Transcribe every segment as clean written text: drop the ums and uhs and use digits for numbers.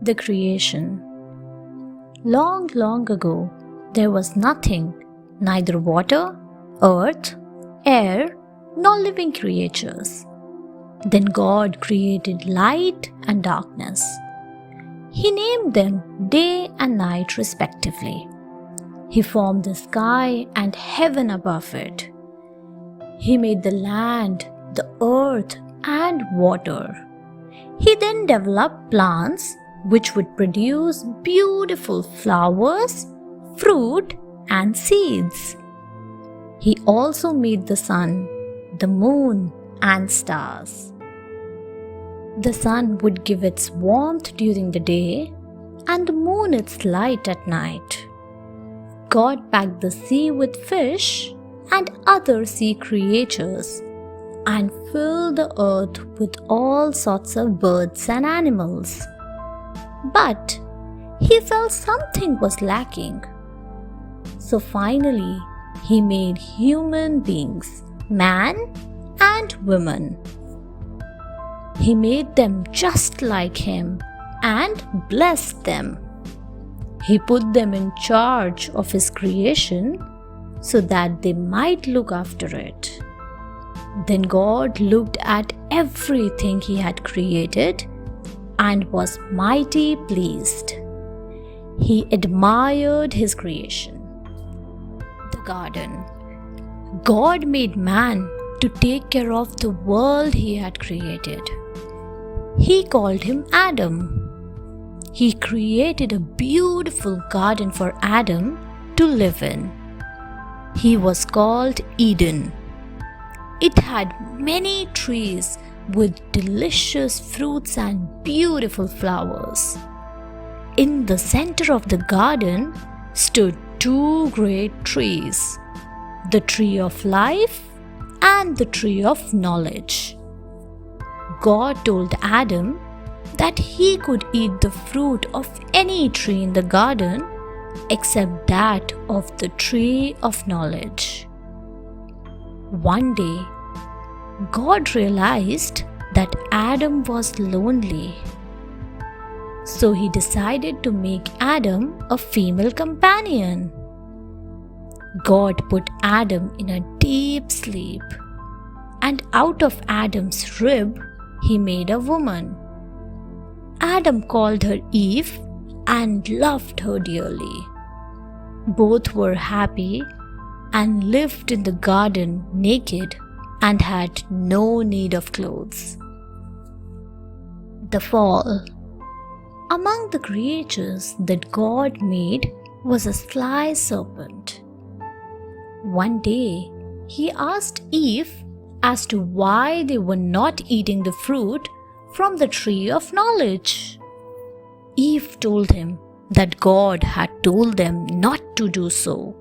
The creation. Long, long ago, there was nothing, neither water, earth, air, nor living creatures. Then God created light and darkness. He named them day and night respectively. He formed the sky and heaven above it. He made the land, the earth, and water. He then developed plants which would produce beautiful flowers, fruit, and seeds. He also made the sun, the moon, and stars. The sun would give its warmth during the day, and the moon its light at night. God packed the sea with fish and other sea creatures, and filled the earth with all sorts of birds and animals. But he felt something was lacking. So finally, he made human beings, man and woman. He made them just like him and blessed them. He put them in charge of his creation so that they might look after it. Then God looked at everything he had created and was mighty pleased. He admired his creation. The garden. God made man to take care of the world he had created. He called him Adam. He created a beautiful garden for Adam to live in. He was called Eden. It had many trees with delicious fruits and beautiful flowers. In the center of the garden stood two great trees, the tree of life and the tree of knowledge. God told Adam that he could eat the fruit of any tree in the garden except that of the tree of knowledge. One day, God realized that Adam was lonely. So he decided to make Adam a female companion. God put Adam in a deep sleep, and out of Adam's rib he made a woman. Adam called her Eve and loved her dearly. Both were happy and lived in the garden naked and had no need of clothes. The fall. Among the creatures that God made was a sly serpent. One day, he asked Eve as to why they were not eating the fruit from the tree of knowledge. Eve told him that God had told them not to do so,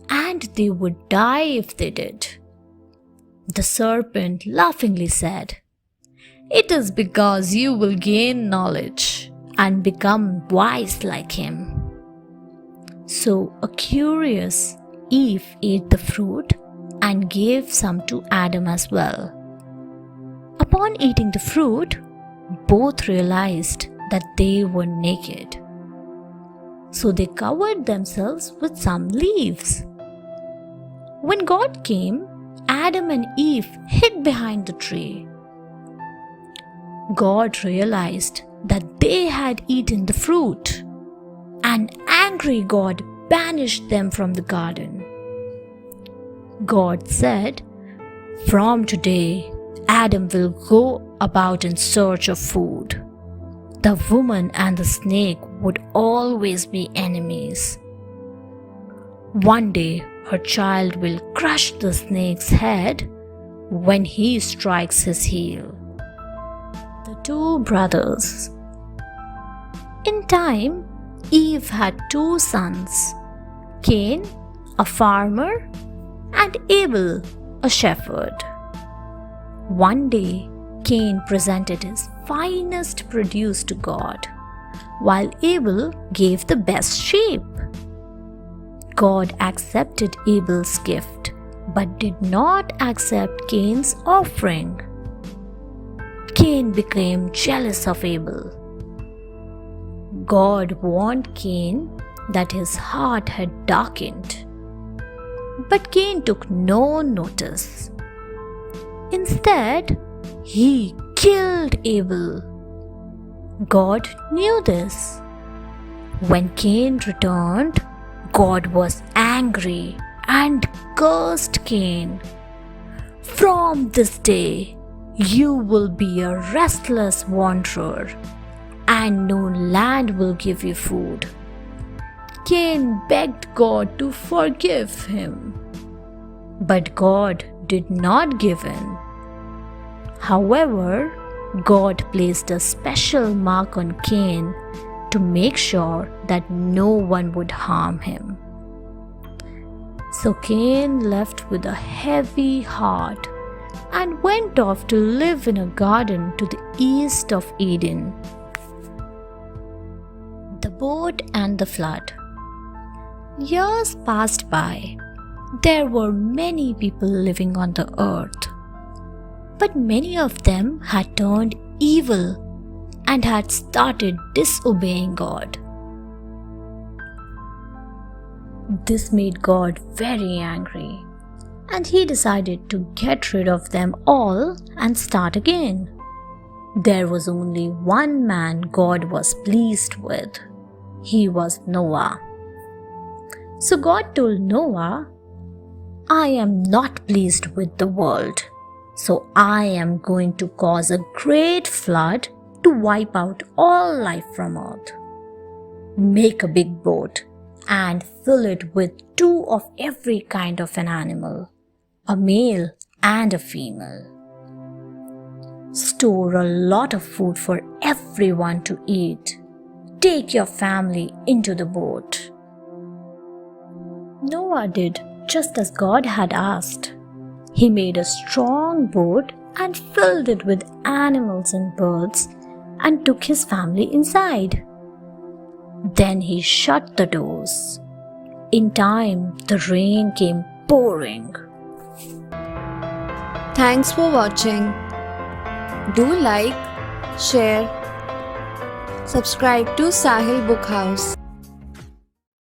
and they would die if they did. The serpent laughingly said, "It is because you will gain knowledge and become wise like him." So a curious Eve ate the fruit and gave some to Adam as well. Upon eating the fruit, both realized that they were naked. So they covered themselves with some leaves. When God came, Adam and Eve hid behind the tree. God realized that they had eaten the fruit. An angry God banished them from the garden. God said, "From today, Adam will go about in search of food. The woman and the snake would always be enemies. One day, her child will crush the snake's head when he strikes his heel." The two brothers. In time, Eve had two sons, Cain, a farmer, and Abel, a shepherd. One day, Cain presented his finest produce to God, while Abel gave the best sheep. God accepted Abel's gift, but did not accept Cain's offering. Cain became jealous of Abel. God warned Cain that his heart had darkened. But Cain took no notice. Instead, he killed Abel. God knew this. When Cain returned, God was angry and cursed Cain. "From this day, you will be a restless wanderer, and no land will give you food." Cain begged God to forgive him, but God did not give in. However, God placed a special mark on Cain to make sure that no one would harm him. So Cain left with a heavy heart and went off to live in a garden to the east of Eden. The boat and the flood. Years passed by. There were many people living on the earth, but many of them had turned evil and had started disobeying God. This made God very angry, and he decided to get rid of them all and start again. There was only one man God was pleased with. He was Noah. So God told Noah, "I am not pleased with the world, so I am going to cause a great flood to wipe out all life from earth. Make a big boat and fill it with 2 of every kind of an animal, a male and a female. Store a lot of food for everyone to eat. Take your family into the boat." Noah did just as God had asked. He made a strong boat and filled it with animals and birds and took his family inside. Then he shut the doors. In time, the rain came pouring. Thanks for watching. Do like, share, subscribe to Sahil Book House.